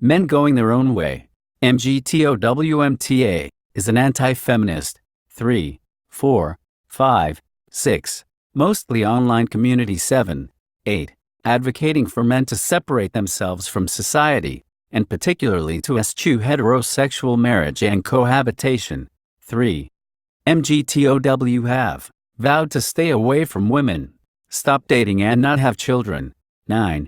Men Going Their Own Way, MGTOW is an anti-feminist 3, 4, 5, 6, mostly online community 7, 8, advocating for men to separate themselves from society, and particularly to eschew heterosexual marriage and cohabitation. 3. MGTOW have vowed to stay away from women, stop dating and not have children. 9.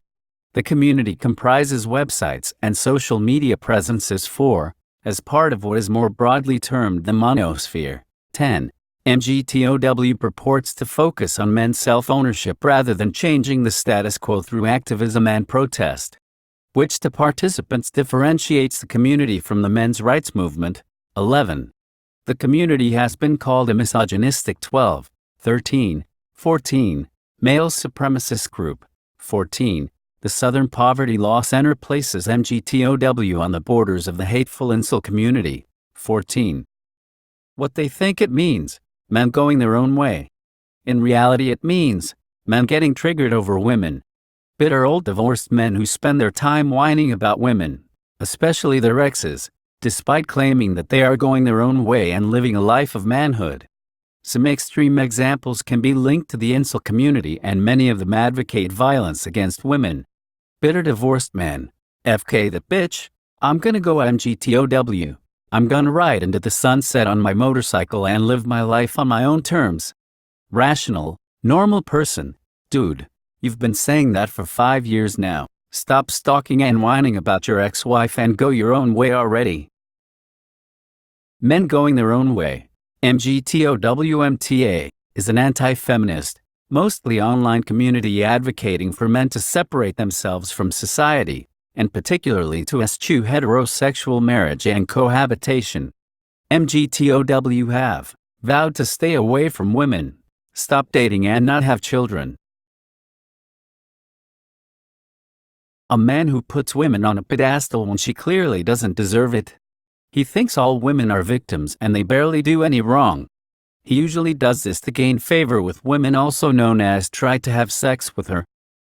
The community comprises websites and social media presences 4, as part of what is more broadly termed the monosphere. 10. MGTOW purports to focus on men's self-ownership rather than changing the status quo through activism and protest, which to participants differentiates the community from the men's rights movement. 11. The community has been called a misogynistic 12, 13, 14, male supremacist group. 14. The Southern Poverty Law Center places MGTOW on the borders of the hateful incel community. 14. What they think it means: men going their own way. In reality it means men getting triggered over women. Bitter old divorced men who spend their time whining about women, especially their exes, despite claiming that they are going their own way and living a life of manhood. Some extreme examples can be linked to the incel community, and many of them advocate violence against women. Bitter divorced men. FK that bitch. I'm gonna go MGTOW. I'm gonna ride into the sunset on my motorcycle and live my life on my own terms. Rational, normal person. Dude, you've been saying that for 5 years now. Stop stalking and whining about your ex-wife and go your own way already. Men Going Their Own Way, MGTOW is an anti-feminist, mostly online community advocating for men to separate themselves from society, and particularly to eschew heterosexual marriage and cohabitation. MGTOW have vowed to stay away from women, stop dating and not have children. A man who puts women on a pedestal when she clearly doesn't deserve it. He thinks all women are victims and they barely do any wrong. He usually does this to gain favor with women, also known as try to have sex with her.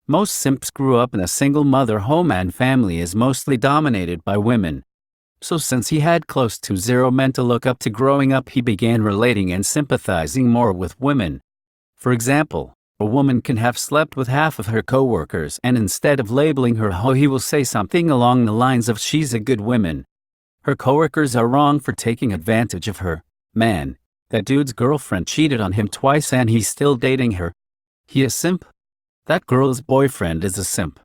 Most simps grew up in a single mother home and family is mostly dominated by women. So since he had close to zero men to look up to growing up, he began relating and sympathizing more with women. For example, a woman can have slept with half of her coworkers, and instead of labeling her hoe, he will say something along the lines of she's a good woman. Her coworkers are wrong for taking advantage of her. Man, that dude's girlfriend cheated on him twice and he's still dating her. He a simp? That girl's boyfriend is a simp.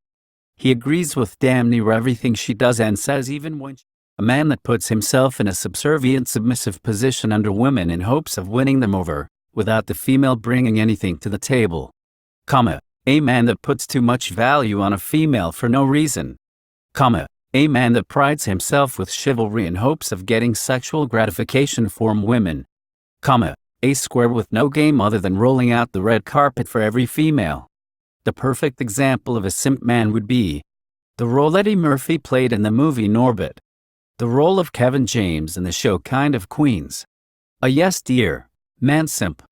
He agrees with damn near everything she does and says even when a man that puts himself in a subservient, submissive position under women in hopes of winning them over, without the female bringing anything to the table. A man that puts too much value on a female for no reason. A man that prides himself with chivalry in hopes of getting sexual gratification from women. A square with no game other than rolling out the red carpet for every female. The perfect example of a simp man would be the role Eddie Murphy played in the movie Norbit, the role of Kevin James in the show Kind of Queens. A yes dear man simp.